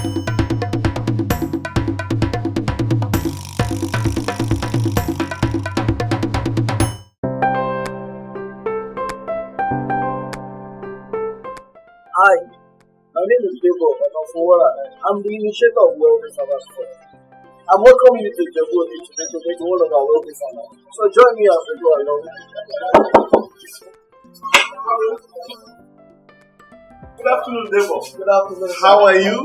Hi, my name is Bebo Onofuwola. I'm the initiator of Wealthy Farmers Forum. I'm welcoming you to Ijebu-Ode to activate one of our wealthy farmers. So join me as we go along. Good afternoon, Debo. Good afternoon. How are you?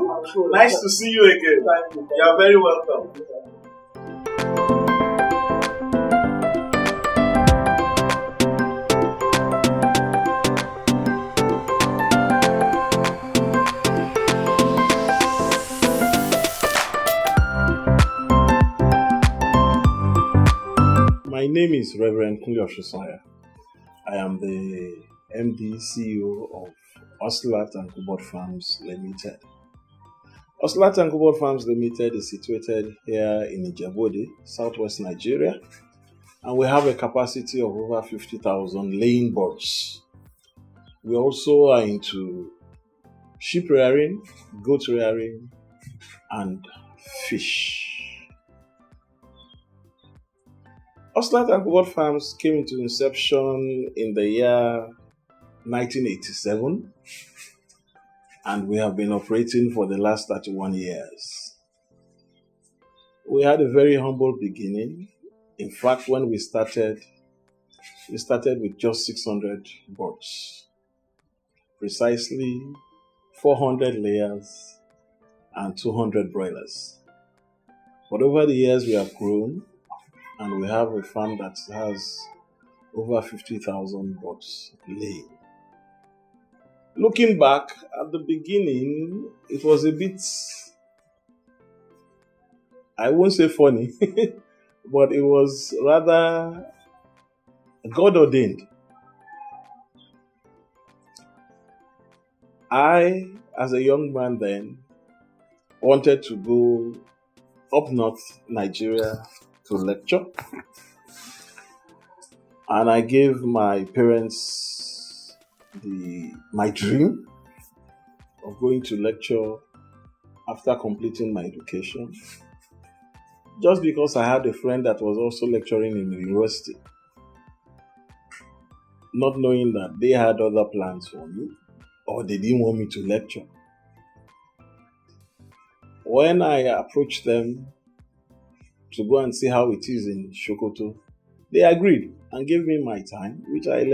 Nice to see you again. Thank you. You are very welcome. My name is Rev Kunle Osunsanya. I am the MD CEO of Ocelot and Cobalt Farms Limited. Ocelot and Cobalt Farms Limited is situated here in Ijebu-Ode, southwest Nigeria, and we have a capacity of over 50,000 laying birds. We also are into sheep rearing, goat rearing, and fish. Ocelot and Cobalt Farms came into inception in the year 1987, and we have been operating for the last 31 years. We had a very humble beginning. In fact, when we started with just 600 birds, precisely 400 layers and 200 broilers. But over the years, we have grown, and we have a farm that has over 50,000 birds laying. Looking back at the beginning, it was a bit, I won't say funny, but it was rather God ordained. I, as a young man then, wanted to go up north Nigeria to lecture, and I gave my parents my dream of going to lecture after completing my education, just because I had a friend that was also lecturing in the university, not knowing that they had other plans for me or they didn't want me to lecture. When I approached them to go and see how it is in Sokoto, they agreed and gave me my time, which I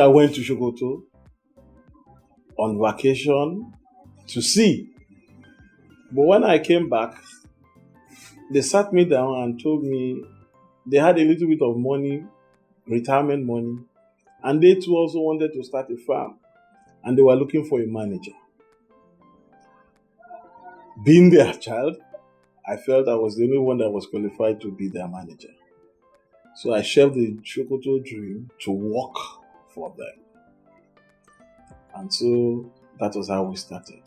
went to Sokoto on vacation to see. But when I came back, they sat me down and told me they had a little bit of money, retirement money, and they too also wanted to start a farm, and they were looking for a manager. Being their child, I felt I was the only one that was qualified to be their manager. So I shelved the Sokoto dream to work for them. And so that was how we started.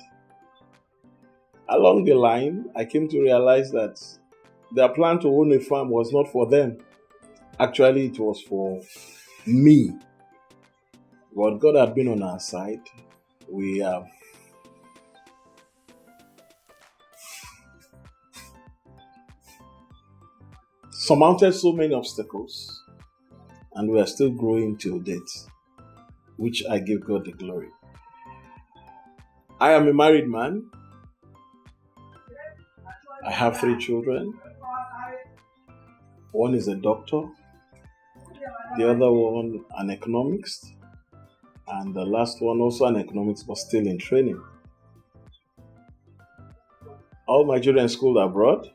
Along the line, I came to realize that their plan to own a farm was not for them. Actually, it was for me. But God had been on our side. We have surmounted so many obstacles, and we are still growing till date, which I give God the glory. I am a married man. I have 3 children. One is a doctor, the other one an economist, and the last one also an economist but still in training. All my children schooled abroad,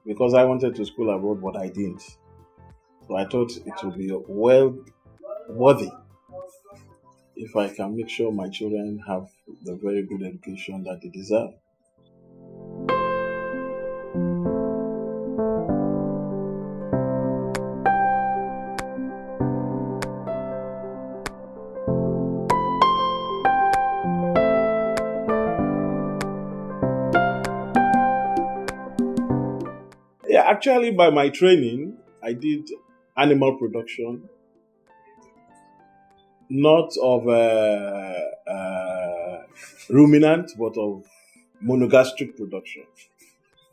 because I wanted to school abroad, but I didn't. So I thought it would be well worthy if I can make sure my children have the very good education that they deserve. Yeah, actually, by my training, I did animal production, not of ruminant, but of monogastric production.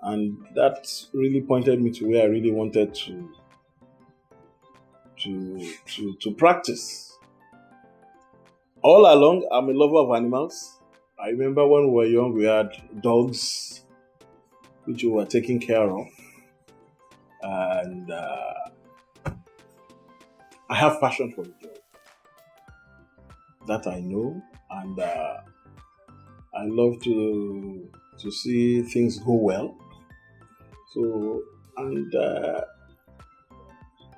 And that really pointed me to where I really wanted to practice. All along, I'm a lover of animals. I remember when we were young, we had dogs, which we were taking care of. And I have passion for the job. That I know. And I love to see things go well. So, and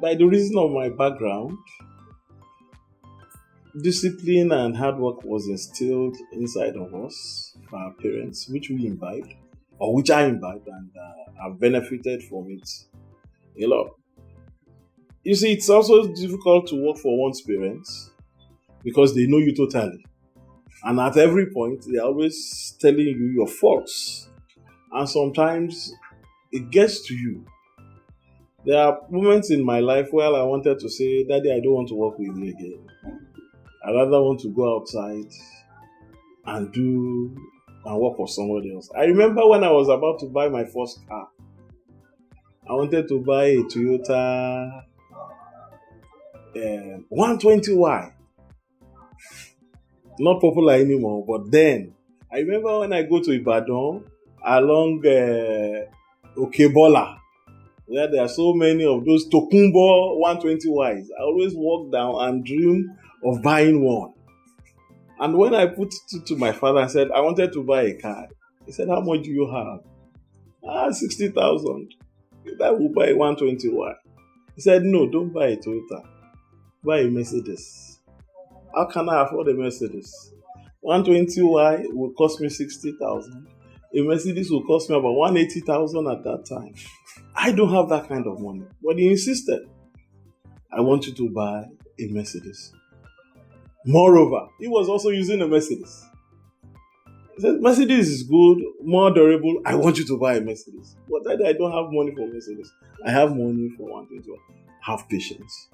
by the reason of my background, discipline and hard work was instilled inside of us by our parents, which we imbibed, or which I imbibed, and I've benefited from it a lot. You see, it's also difficult to work for one's parents because they know you totally. And at every point, they're always telling you your faults. And sometimes it gets to you. There are moments in my life where I wanted to say, Daddy, I don't want to work with you again. I rather want to go outside and work for somebody else. I remember when I was about to buy my first car, I wanted to buy a Toyota 120Y. Not popular anymore, but then I remember when I go to Ibadan along Okebola, where there are so many of those Tokumbo 120Ys. I always walk down and dream of buying one. And when I put it to my father and said, I wanted to buy a car, he said, how much do you have? 60,000. That will buy a 120Y. He said, no, don't buy a Toyota. Buy a Mercedes. How can I afford a Mercedes? 120Y will cost me 60,000. A Mercedes will cost me about 180,000 at that time. I don't have that kind of money. But he insisted, I want you to buy a Mercedes. Moreover, he was also using a Mercedes. He said, Mercedes is good, more durable. I want you to buy a Mercedes. But I don't have money for Mercedes. I have money for 120Y. Have patience.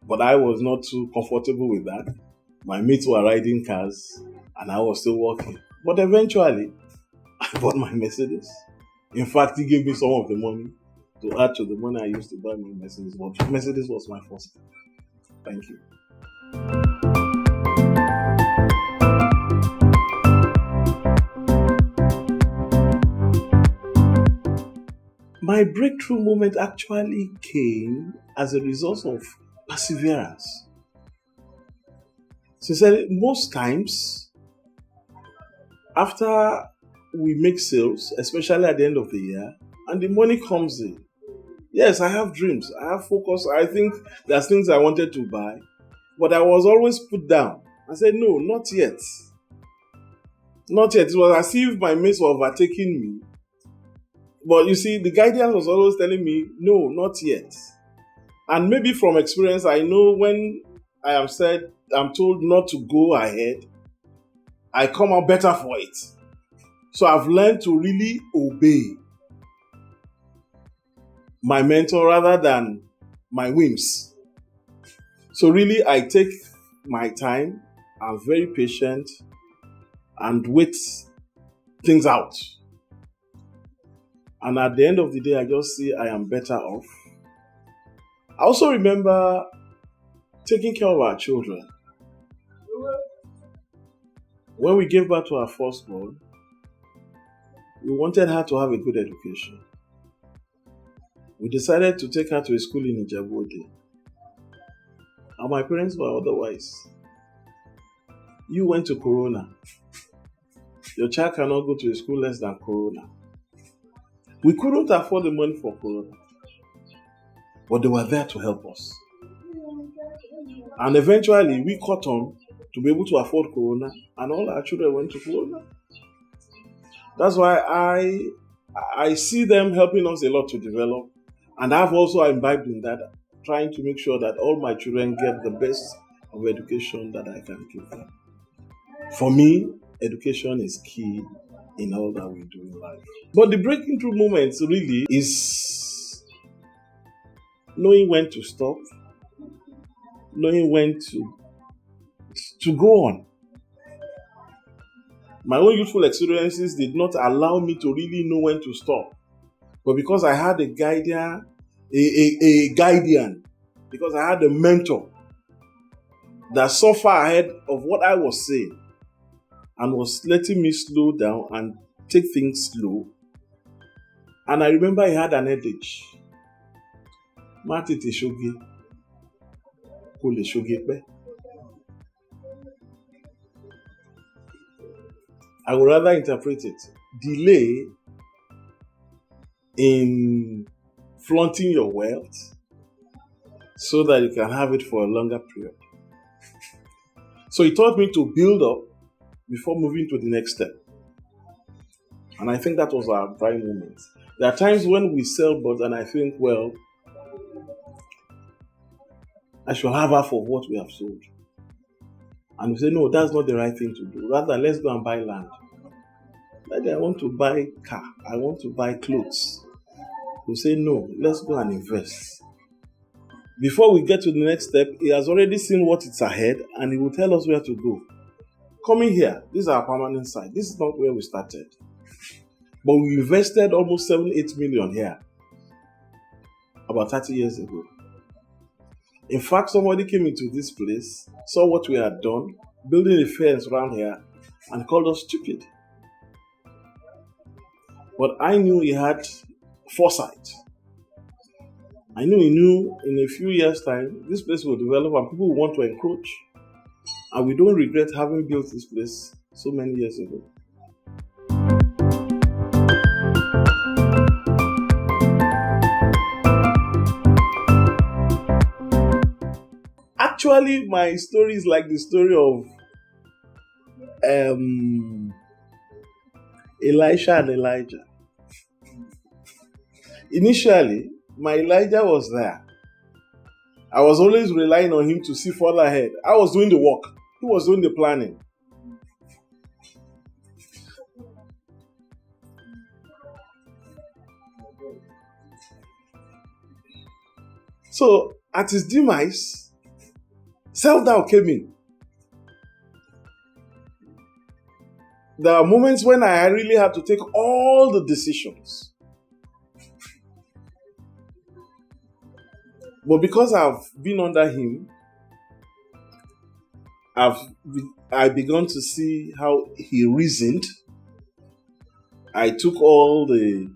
But I was not too comfortable with that. My mates were riding cars and I was still working. But eventually, I bought my Mercedes. In fact, he gave me some of the money to add to the money I used to buy my Mercedes. But Mercedes was my first car. Thank you. My breakthrough moment actually came as a result of perseverance. Sincerely, most times, after we make sales, especially at the end of the year, and the money comes in, yes, I have dreams, I have focus, I think there's things I wanted to buy, but I was always put down. I said, no, not yet. Not yet. It was as if my mates were overtaking me. But you see, the guidance was always telling me, no, not yet. And maybe from experience, I know when I'm told not to go ahead, I come out better for it. So I've learned to really obey my mentor rather than my whims. So really, I take my time, I'm very patient, and wait things out. And at the end of the day, I just see I am better off. I also remember taking care of our children. When we gave birth to our firstborn, we wanted her to have a good education. We decided to take her to a school in Ijebu-Ode. And my parents were otherwise. You went to Corona. Your child cannot go to a school less than Corona. We couldn't afford the money for Corona. But they were there to help us. And eventually, we caught on to be able to afford Corona, and all our children went to Corona. That's why I see them helping us a lot to develop, and I've also imbibed in that, trying to make sure that all my children get the best of education that I can give them. For me, education is key in all that we do in life. But the breaking through moments really is knowing when to stop, knowing when to go on. My own youthful experiences did not allow me to really know when to stop. But because I had a guardian, because I had a mentor that saw far ahead of what I was saying and was letting me slow down and take things slow. And I remember he had an adage. I would rather interpret it. Delay in flaunting your wealth so that you can have it for a longer period. So he taught me to build up before moving to the next step. And I think that was our prime moment. There are times when we sell birds and I think, well, I should have half of what we have sold. And we say, no, that's not the right thing to do. Rather, let's go and buy land. Maybe I want to buy car. I want to buy clothes. We say, no, let's go and invest. Before we get to the next step, he has already seen what is ahead and he will tell us where to go. Coming here, this is our permanent site. This is not where we started. But we invested almost 7-8 million here about 30 years ago. In fact, somebody came into this place, saw what we had done, building a fence around here, and called us stupid. But I knew he had foresight. I knew he knew in a few years' time, this place will develop and people will want to encroach. And we don't regret having built this place so many years ago. Actually, my story is like the story of Elisha and Elijah. Initially, my Elijah was there. I was always relying on him to see further ahead. I was doing the work. He was doing the planning. So, at his demise, self-doubt came in. There are moments when I really had to take all the decisions. But because I've been under him, I've begun to see how he reasoned. I took all the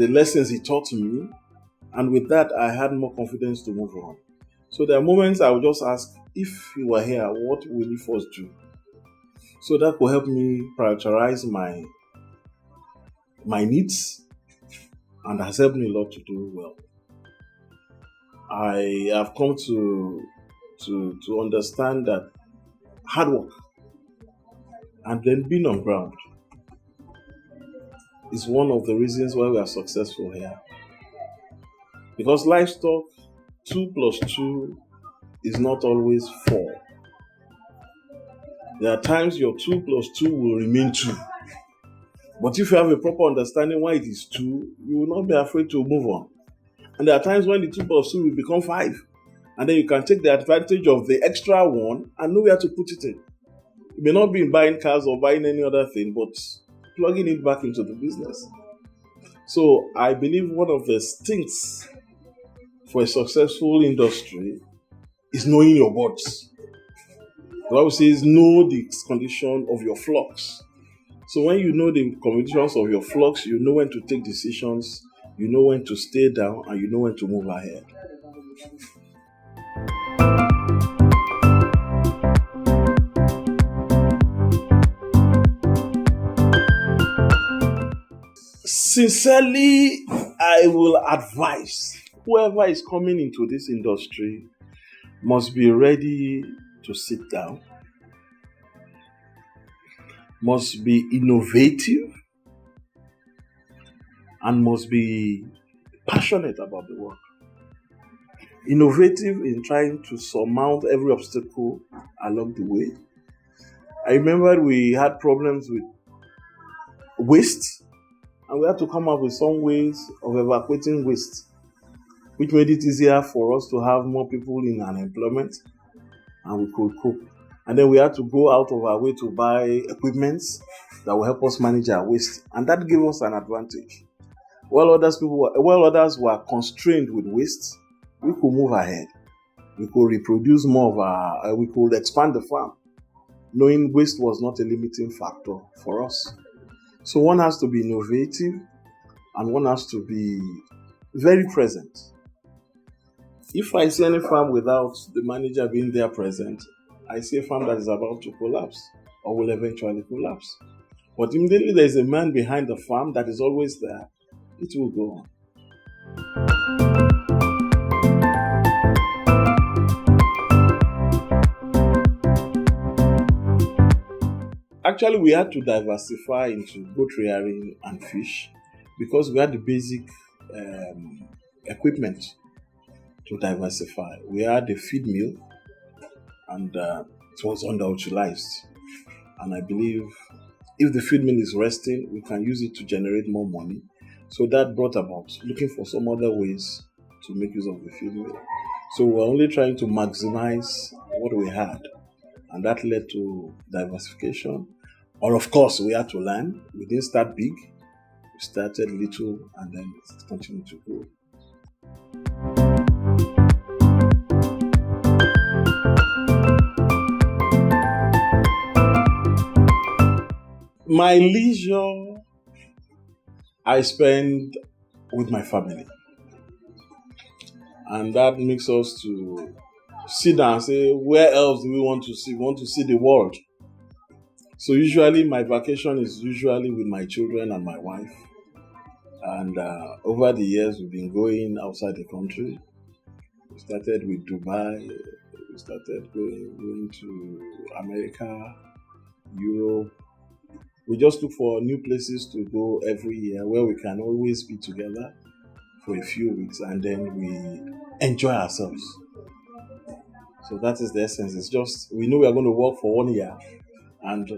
lessons he taught me, and with that, I had more confidence to move on. So there are moments I would just ask, if he were here, what will he first do? So that will help me prioritize my needs, and has helped me a lot to do well. I have come to understand that hard work and then being on ground is one of the reasons why we are successful here. Because livestock, 2 + 2 is not always 4. There are times your 2 + 2 will remain 2. But if you have a proper understanding why it is 2, you will not be afraid to move on. And there are times when the 2 + 2 will become 5. And then you can take the advantage of the extra 1 and know where to put it in. You may not be in buying cars or buying any other thing, but plugging it back into the business. So I believe one of the stinks for a successful industry is knowing your birds. The Bible says, know the condition of your flocks. So when you know the conditions of your flocks, you know when to take decisions, you know when to stay down, and you know when to move ahead. Sincerely, I will advise whoever is coming into this industry must be ready to sit down, must be innovative, and must be passionate about the work. Innovative in trying to surmount every obstacle along the way. I remember we had problems with waste, and we had to come up with some ways of evacuating waste, which made it easier for us to have more people in unemployment, and we could cope. And then we had to go out of our way to buy equipment that will help us manage our waste. And that gave us an advantage. While others were constrained with waste, we could move ahead. We could reproduce more of we could expand the farm, knowing waste was not a limiting factor for us. So one has to be innovative and one has to be very present. If I see any farm without the manager being there present, I see a farm that is about to collapse or will eventually collapse. But immediately there is a man behind the farm that is always there, it will go on. Actually, we had to diversify into goat rearing and fish because we had the basic equipment to diversify. We had a feed mill and it was underutilized. And I believe if the feed mill is resting, we can use it to generate more money. So that brought about looking for some other ways to make use of the feed mill. So we're only trying to maximize what we had. And that led to diversification. Or of course, we had to learn. We didn't start big. We started little and then it continued to grow. My leisure, I spend with my family. And that makes us to sit down and say, where else do we want to see? We want to see the world. So usually my vacation is usually with my children and my wife. And over the years, we've been going outside the country. We started with Dubai. We started going to America, Europe. We just look for new places to go every year where we can always be together for a few weeks and then we enjoy ourselves. So that is the essence. It's just, we know we are going to work for 1 year and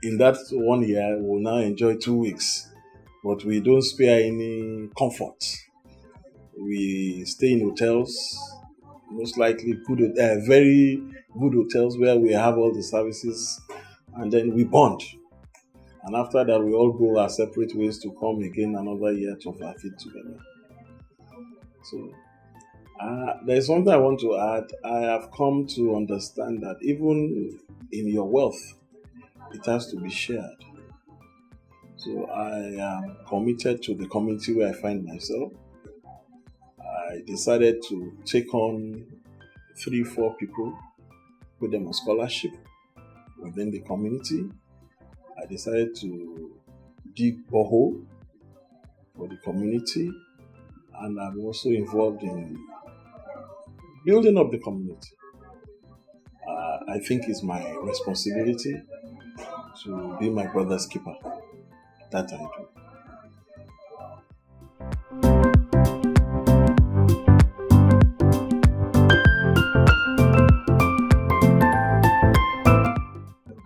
in that 1 year, we'll now enjoy 2 weeks. But we don't spare any comfort. We stay in hotels, most likely very good hotels where we have all the services and then we bond. And after that, we all go our separate ways to come again another year to have it together. So, there's something I want to add. I have come to understand that even in your wealth, it has to be shared. So I am committed to the community where I find myself. I decided to take on 3-4 people, put them on scholarship within the community. I decided to dig borehole for the community, and I'm also involved in building up the community. I think it's my responsibility to be my brother's keeper. That I do.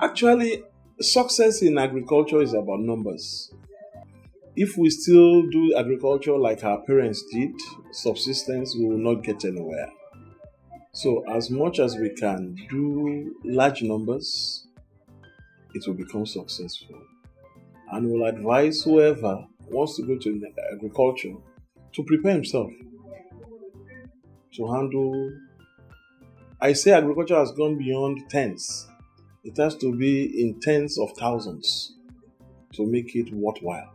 Actually, success in agriculture is about numbers. If we still do agriculture like our parents did, subsistence, we will not get anywhere. So as much as we can do large numbers, it will become successful. And we'll advise whoever wants to go to agriculture to prepare himself to handle. I say agriculture has gone beyond tens. It has to be in tens of thousands to make it worthwhile.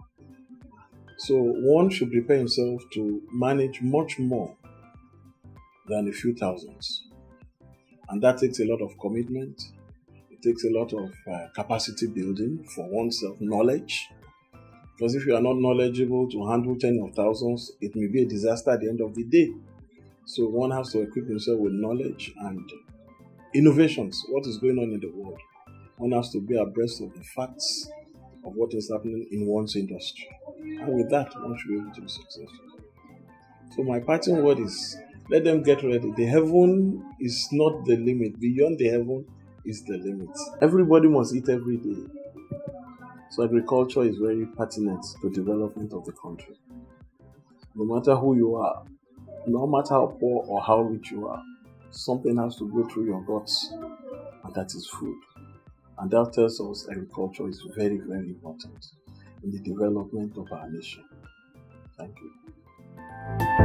So one should prepare himself to manage much more than a few thousands. And that takes a lot of commitment. It takes a lot of capacity building for oneself, knowledge. Because if you are not knowledgeable to handle tens of thousands, it may be a disaster at the end of the day. So one has to equip himself with knowledge and innovations, what is going on in the world. One has to be abreast of the facts of what is happening in one's industry. And with that, one should be able to be successful. So my parting word is, let them get ready. The heaven is not the limit. Beyond the heaven is the limit. Everybody must eat every day. So agriculture is very pertinent to the development of the country. No matter who you are, no matter how poor or how rich you are, something has to go through your guts and that is food. And that tells us agriculture is very, very important in the development of our nation. Thank you.